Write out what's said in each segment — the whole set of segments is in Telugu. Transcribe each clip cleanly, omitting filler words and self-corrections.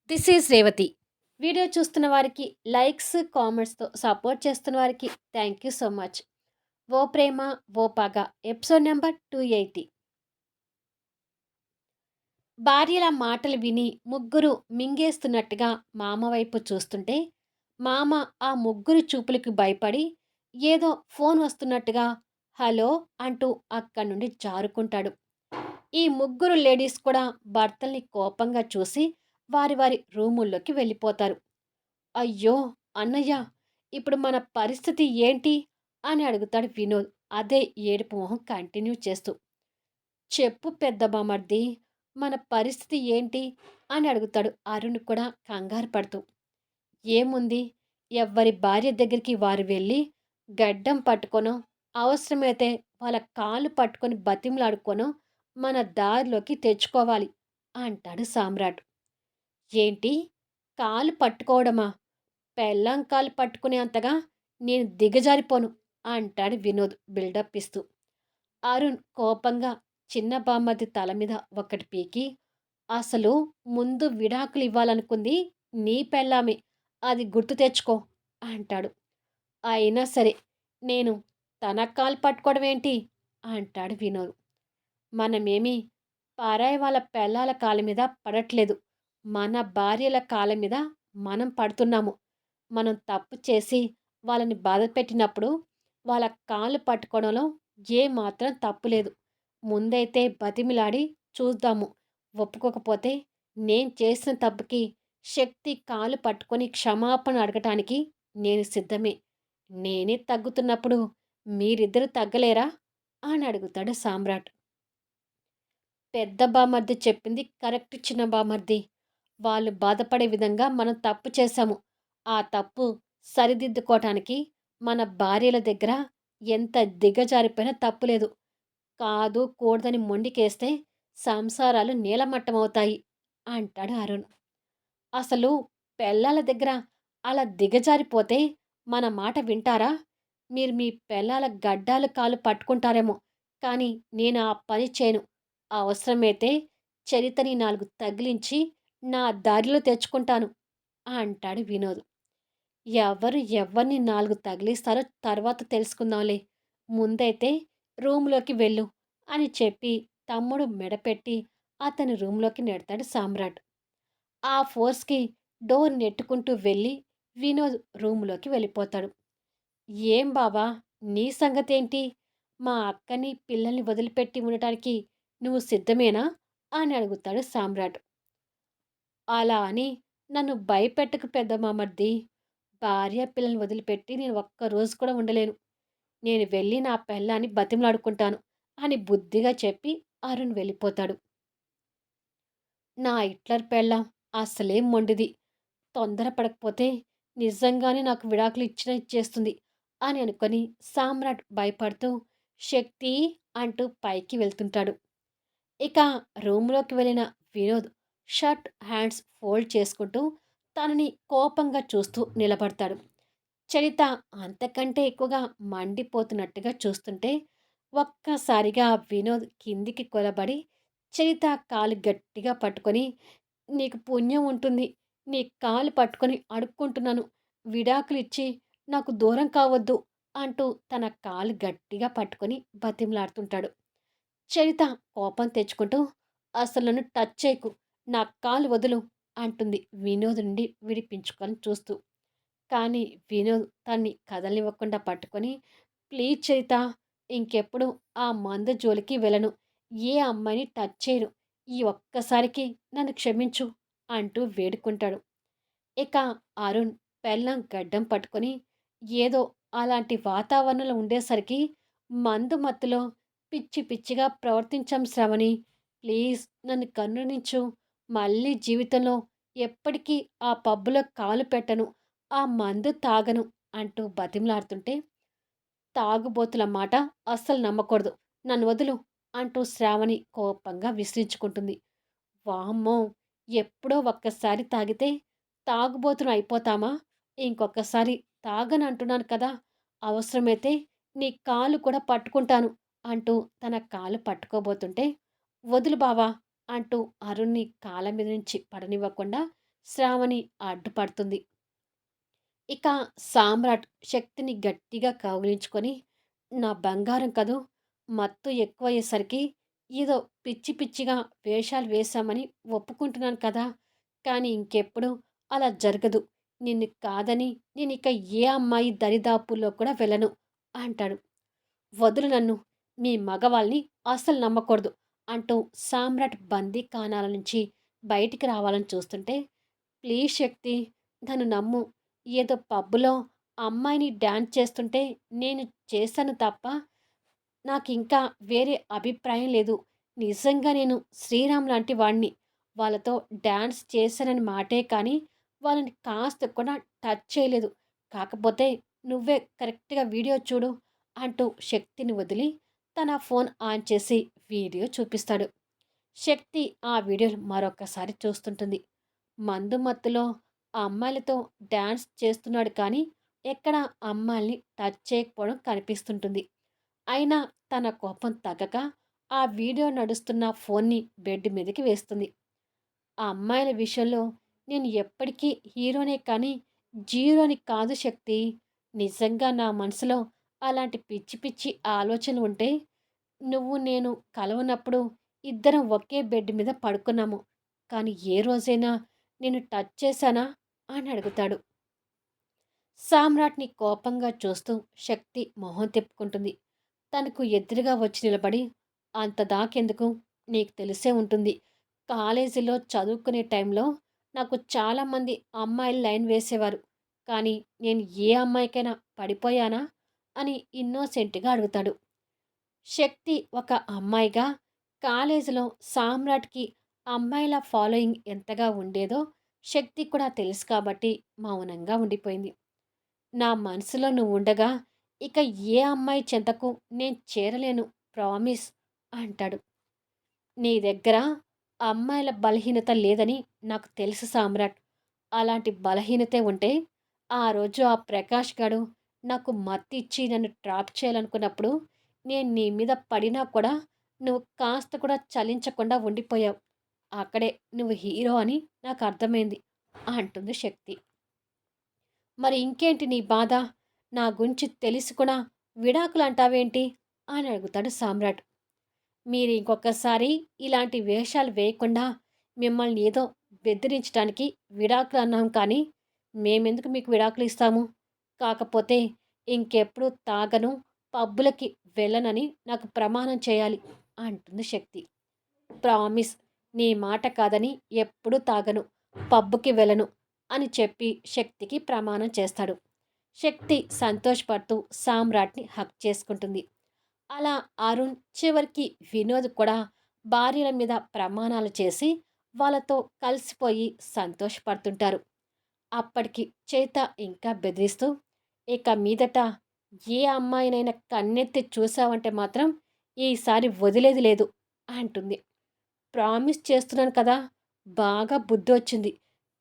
This is Revathi. వీడియో చూస్తున్న వారికి లైక్స్, కామెంట్స్‌తో సపోర్ట్ చేస్తున్న వారికి థ్యాంక్ యూ సో మచ్. 'ఓ ప్రేమ ఓ పగ' ఎపిసోడ్ నంబర్ 280. భార్యల మాటలు విని ముగ్గురు మింగేస్తున్నట్టుగా మామ వైపు చూస్తుంటే, మామ ఆ ముగ్గురు చూపులకు భయపడి ఏదో ఫోన్ వస్తున్నట్టుగా హలో అంటూ అక్కడి నుండి జారుకుంటాడు. ఈ ముగ్గురు లేడీస్ కూడా భర్తల్ని కోపంగా చూసి వారి వారి రూముల్లోకి వెళ్ళిపోతారు. అయ్యో! అన్నయ్య, ఇప్పుడు మన పరిస్థితి ఏంటి? అని అడుగుతాడు వినోద్. అదే ఏడుపు మొహం కంటిన్యూ చేస్తూ. చెప్పు పెద్ద బామర్ది, మన పరిస్థితి ఏంటి? అని అడుగుతాడు అరుణ్ కూడా కంగారు పడుతూ. ఏముంది, ఎవ్వరి భార్య దగ్గరికి వారు వెళ్ళి గడ్డం పట్టుకొనో, అవసరమైతే వాళ్ళ కాళ్ళు పట్టుకొని బతిమలాడుకొనో మన దారిలోకి తెచ్చుకోవాలి అంటాడు సామ్రాట్. ఏంటి? కాలు పట్టుకోవడమా? పెళ్ళాం కాలు పట్టుకునే అంతగా నేను దిగజారిపోను అంటాడు వినోద్ బిల్డప్ ఇస్తూ. అరుణ్ కోపంగా చిన్న బామ్మర్ది తల మీద ఒకటి పీకి, అసలు ముందు విడాకులు ఇవ్వాలనుకుంది నీ పెళ్ళామే, అది గుర్తు తెచ్చుకో అంటాడు. అయినా సరే, నేను తన కాలు పట్టుకోవడం ఏంటి అంటాడు వినోద్. మనమేమి పరాయి వాళ్ళ పెళ్ళాల కాళ్ళ మీద పడట్లేదు. మన భార్యల కాళ్ళ మీద మనం పడుతున్నాము. మనం తప్పు చేసి వాళ్ళని బాధపెట్టినప్పుడు వాళ్ళ కాళ్ళు పట్టుకోవడంలో ఏ మాత్రం తప్పు లేదు. ముందైతే బతిమిలాడి చూద్దాము. ఒప్పుకోకపోతే నేను చేసిన తప్పుకి శక్తి కాలు పట్టుకొని క్షమాపణ అడగటానికి నేను సిద్ధమే. నేనే తగ్గుతున్నప్పుడు మీరిద్దరూ తగ్గలేరా అని అడుగుతాడు సామ్రాట్. పెద్ద బామర్ది చెప్పింది కరెక్ట్ చిన్న బామర్ది. వాళ్ళు బాధపడే విధంగా మనం తప్పు చేశాము. ఆ తప్పు సరిదిద్దుకోవటానికి మన భార్యల దగ్గర ఎంత దిగజారిపోయినా తప్పులేదు. కాదు కూడదని మొండికేస్తే సంసారాలు నీలమట్టమవుతాయి అంటాడు అరుణ్. అసలు పెళ్ళాల దగ్గర అలా దిగజారిపోతే మన మాట వింటారా? మీరు మీ పెళ్ళాల గడ్డాలు కాళ్ళు పట్టుకుంటారేమో, కానీ నేను ఆ పని చేయను. అవసరమైతే చరితని 4 తగిలించి నా దారిలో తెచ్చుకుంటాను అంటాడు వినోద్. ఎవరు ఎవ్వరిని 4 తగిలిస్తారో తర్వాత తెలుసుకుందాంలే. ముందైతే రూమ్‌లోకి వెళ్ళు అని చెప్పి తమ్ముడు మెడపెట్టి అతని రూమ్‌లోకి నెడతాడు సామ్రాట్. ఆ ఫోర్స్‌కి డోర్ నెట్టుకుంటూ వెళ్ళి వినోద్ రూమ్‌లోకి వెళ్ళిపోతాడు. ఏం బావా, నీ సంగతేంటి? మా అక్కని, పిల్లల్ని వదిలిపెట్టి ఉండటానికి నువ్వు సిద్ధమేనా? అని అడుగుతాడు సామ్రాట్. అలా అని నన్ను భయపెట్టకు పెద్ద మామర్ది. భార్య పిల్లల్ని వదిలిపెట్టి నేను ఒక్క రోజు కూడా ఉండలేను. నేను వెళ్ళి నా పెళ్ళాన్ని బతిమలాడుకుంటాను అని బుద్ధిగా చెప్పి అరుణ్ వెళ్ళిపోతాడు. నా హిట్లర్ పెళ్ళాం అస్సలేం మొండిది. తొందరపడకపోతే నిజంగానే నాకు విడాకులు ఇచ్చేస్తుంది అని అనుకొని సామ్రాట్ భయపడుతూ శక్తి అంటూ పైకి వెళ్తుంటాడు. ఇక రూమ్లోకి వెళ్ళిన వినోద్ షర్ట్ హ్యాండ్స్ ఫోల్డ్ చేసుకుంటూ తనని కోపంగా చూస్తూ నిలబడతాడు. చరిత అంతకంటే ఎక్కువగా మండిపోతున్నట్టుగా చూస్తుంటే ఒక్కసారిగా వినోద్ కిందికి కొలబడి చరిత కాలు గట్టిగా పట్టుకొని, నీకు పుణ్యం ఉంటుంది, నీ కాలు పట్టుకొని అడుక్కుంటున్నాను, విడాకులు ఇచ్చి నాకు దూరం కావద్దు అంటూ తన కాలు గట్టిగా పట్టుకొని బతిమలాడుతుంటాడు. చరిత కోపం తెచ్చుకుంటూ, అసలు నన్ను టచ్ చేయకు, నా కాలు వదులు అంటుంది వినోద్ నుండి విడిపించుకొని చూస్తూ. కానీ వినోద్ తన్ని కదలనివ్వకుండా పట్టుకొని, ప్లీజ్ చరిత, ఇంకెప్పుడు ఆ మందు జోలికి వెళ్ళను, ఏ అమ్మాయిని టచ్ చేయను, ఈ ఒక్కసారికి నన్ను క్షమించు అంటూ వేడుకుంటాడు. ఇక అరుణ్ పెళ్ళాం గడ్డం పట్టుకొని ఏదో అలాంటి వాతావరణంలో ఉండేసరికి మందు మత్తులో పిచ్చి పిచ్చిగా ప్రవర్తించాం శ్రవణి, ప్లీజ్ నన్ను కరుణించు, మళ్ళీ జీవితంలో ఎప్పటికీ ఆ పబ్బులో కాలు పెట్టను, ఆ మందు తాగను అంటూ బతిమలాడుతుంటే, తాగుబోతుల మాట అస్సలు నమ్మకూడదు, నన్ను వదులు అంటూ శ్రావణి కోపంగా విసిరించుకుంటుంది. వామ్మో! ఎప్పుడో ఒక్కసారి తాగితే తాగుబోతులం అయిపోతామా? ఇంకొకసారి తాగనంటున్నాను కదా! అవసరమైతే నీ కాలు కూడా పట్టుకుంటాను అంటూ తన కాలు పట్టుకోబోతుంటే, వదులు బావా! అంటూ అరుణ్‌ని కాళ్ళ మీద నుంచి పడనివ్వకుండా శ్రావణి అడ్డుపడుతుంది. ఇక సామ్రాట్ శక్తిని గట్టిగా కౌగిలించుకొని, "నా బంగారం కదూ! మత్తు ఎక్కువయ్యేసరికి ఏదో పిచ్చి పిచ్చిగా వేషాలు వేశామని ఒప్పుకుంటున్నాను కదా! కానీ ఇంకెప్పుడు అలా జరగదు. నిన్ను కాదని నేనిక ఏ అమ్మాయి దరిదాపుల్లో కూడా వెళ్ళను" అంటాడు. "వదులు నన్ను. మీ మగవాళ్ళని అస్సలు నమ్మకూడదు" అంటూ సామ్రాట్ బందీఖానాల నుంచి బయటికి రావాలని చూస్తుంటే, "ప్లీజ్ శక్తి, నన్ను నమ్ము. ఏదో పబ్బులో అమ్మాయిని డాన్స్ చేస్తుంటే నేను చేశాను తప్ప నాకింకా వేరే అభిప్రాయం లేదు. నిజంగా నేను శ్రీరామ్ లాంటి వాడిని. వాళ్ళతో డాన్స్ చేశానని మాటే కానీ, వాళ్ళని కాస్త కూడా టచ్ చేయలేదు. కాకపోతే నువ్వే కరెక్ట్‌గా వీడియో చూడు" అంటూ శక్తిని వదిలి తన ఫోన్ ఆన్ చేసి వీడియో చూపిస్తాడు. శక్తి ఆ వీడియోలు మరొకసారి చూస్తుంటుంది. మందు మత్తులో ఆ అమ్మాయిలతో డాన్స్ చేస్తున్నాడు కానీ, ఎక్కడ అమ్మాయిల్ని టచ్ చేయకపోవడం కనిపిస్తుంటుంది. అయినా తన కోపం తగ్గక ఆ వీడియో నడుస్తున్న ఫోన్ని బెడ్ మీదకి వేస్తుంది. ఆ అమ్మాయిల విషయంలో నేను ఎప్పటికీ హీరోనే కానీ జీరోని కాదు శక్తి. నిజంగా నా మనసులో అలాంటి పిచ్చి పిచ్చి ఆలోచనలు ఉంటే నువ్వు నేను కలవనప్పుడు ఇద్దరం ఒకే బెడ్ మీద పడుకున్నాము. కానీ ఏ రోజైనా నేను టచ్ చేశానా అని అడుగుతాడు. సామ్రాట్‌ని కోపంగా చూస్తూ శక్తి మొహం తిప్పుకుంటుంది. తనకు ఎదురుగా వచ్చి నిలబడి, "అంత దాకెందుకు? నీకు తెలిసే ఉంటుంది. కాలేజీలో చదువుకునే టైంలో నాకు చాలామంది అమ్మాయిలు లైన్ వేసేవారు. కానీ నేను ఏ అమ్మాయికైనా పడిపోయానా?" అని ఇన్నోసెంట్‌గా అడుగుతాడు. శక్తి ఒక అమ్మాయిగా కాలేజీలో సామ్రాట్‌కి అమ్మాయిల ఫాలోయింగ్ ఎంతగా ఉండేదో శక్తికి కూడా తెలుసు కాబట్టి మౌనంగా ఉండిపోయింది. "నా మనసులో నువ్వుండగా ఇక ఏ అమ్మాయి చెంతకు నేను చేరలేను ప్రామిస్" అంటాడు. "నీ దగ్గర అమ్మాయిల బలహీనత లేదని నాకు తెలుసు సామ్రాట్. అలాంటి బలహీనతే ఉంటే ఆ రోజు ఆ ప్రకాష్ గాడు నాకు మత్తిచ్చి నన్ను ట్రాప్ చేయాలనుకున్నప్పుడు నేను నీ మీద పడినా కూడా నువ్వు కాస్త కూడా చలించకుండా ఉండిపోయావు. అక్కడే నువ్వు హీరో అని నాకు అర్థమైంది" అంటుంది శక్తి. "మరి ఇంకేంటి నీ బాధ? నా గురించి తెలిసి కూడా విడాకులంటావేంటి?" అని అడుగుతాడు సామ్రాట్. "మీరు ఇంకొకసారి ఇలాంటి వేషాలు వేయకుండా మిమ్మల్ని ఏదో బెదిరించడానికి విడాకులు అన్నాం కానీ, మేమెందుకు మీకు విడాకులు ఇస్తాము? కాకపోతే ఇంకెప్పుడు తాగను, పబ్బులకి వెళ్ళనని నాకు ప్రమాణం చేయాలి" అంటుంది శక్తి. "ప్రామిస్, నీ మాట కాదని ఎప్పుడూ తాగను, పబ్బుకి వెళ్ళను" అని చెప్పి శక్తికి ప్రమాణం చేస్తాడు. శక్తి సంతోషపడుతూ సామ్రాట్‌ని హగ్ చేసుకుంటుంది. అలా అరుణ్, చివరికి వినోద్ కూడా భార్యల మీద ప్రమాణాలు చేసి వాళ్ళతో కలిసిపోయి సంతోషపడుతుంటారు. అప్పటికి చేత ఇంకా బెదిరిస్తూ, "ఇక మీదట ఏ అమ్మాయినైనా కన్నెత్తి చూసావంటే మాత్రం ఈసారి వదిలేది లేదు" అంటుంది. "ప్రామిస్ చేస్తున్నాను కదా! బాగా బుద్ధొచ్చింది.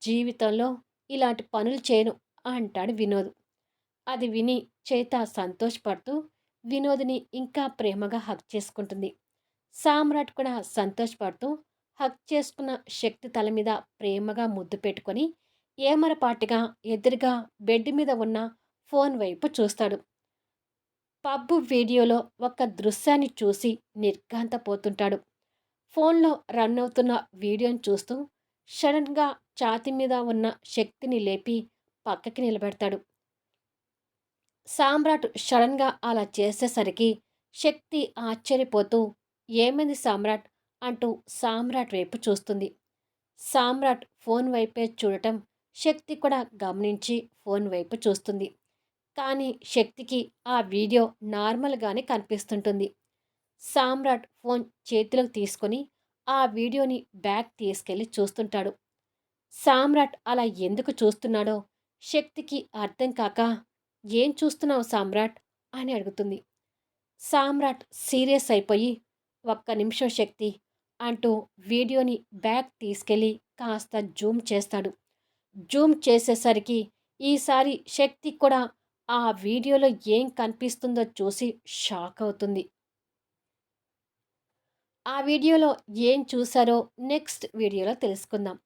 జీవితంలో ఇలాంటి పనులు చేయను" అంటాడు వినోద్. అది విని చైత సంతోషపడుతూ వినోద్‌ని ఇంకా ప్రేమగా హగ్ చేసుకుంటుంది. సామ్రాట్ కూడా సంతోషపడుతూ హగ్ చేసుకున్న శక్తి తల మీద ప్రేమగా ముద్దు పెట్టుకొని ఏమరపాటుగా ఎదురుగా బెడ్ మీద ఉన్న ఫోన్ వైపు చూస్తాడు. పబ్బు వీడియోలో ఒక దృశ్యాన్ని చూసి నిర్ఘాంతపోతుంటాడు. ఫోన్లో రన్ అవుతున్న వీడియోని చూస్తూ సడన్‌గా ఛాతీ మీద ఉన్న శక్తిని లేపి పక్కకి నిలబెడతాడు. సామ్రాట్ సడన్‌గా అలా చేసేసరికి శక్తి ఆశ్చర్యపోతూ, "ఏమైంది సామ్రాట్?" అంటూ సామ్రాట్ వైపు చూస్తుంది. సామ్రాట్ ఫోన్ వైపే చూడటం శక్తి కూడా గమనించి ఫోన్ వైపు చూస్తుంది. కానీ శక్తికి ఆ వీడియో నార్మల్‌గానే కనిపిస్తుంటుంది. సామ్రాట్ ఫోన్ చేతిలోకి తీసుకొని ఆ వీడియోని బ్యాగ్ తీసుకెళ్ళి చూస్తుంటాడు. సామ్రాట్ అలా ఎందుకు చూస్తున్నాడో శక్తికి అర్థం కాక, "ఏం చూస్తున్నావు సామ్రాట్?" అని అడుగుతుంది. సామ్రాట్ సీరియస్ అయిపోయి, "ఒక్క నిమిషం శక్తి" అంటూ వీడియోని బ్యాగ్ తీసుకెళ్ళి కాస్త జూమ్ చేస్తాడు. జూమ్ చేసేసరికి ఈసారి శక్తి కూడా ఆ వీడియోలో ఏం కనిపిస్తుందో చూసి షాక్ అవుతుంది. ఆ వీడియోలో ఏం చూసారో నెక్స్ట్ వీడియోలో తెలుసుకుందాం.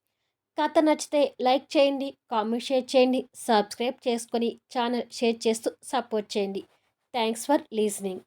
కథ నచ్చితే లైక్ చేయండి, కామెంట్ షేర్ చేయండి, సబ్స్క్రైబ్ చేసుకొని ఛానల్ షేర్ చేస్తూ సపోర్ట్ చేయండి. Thanks for లీజనింగ్.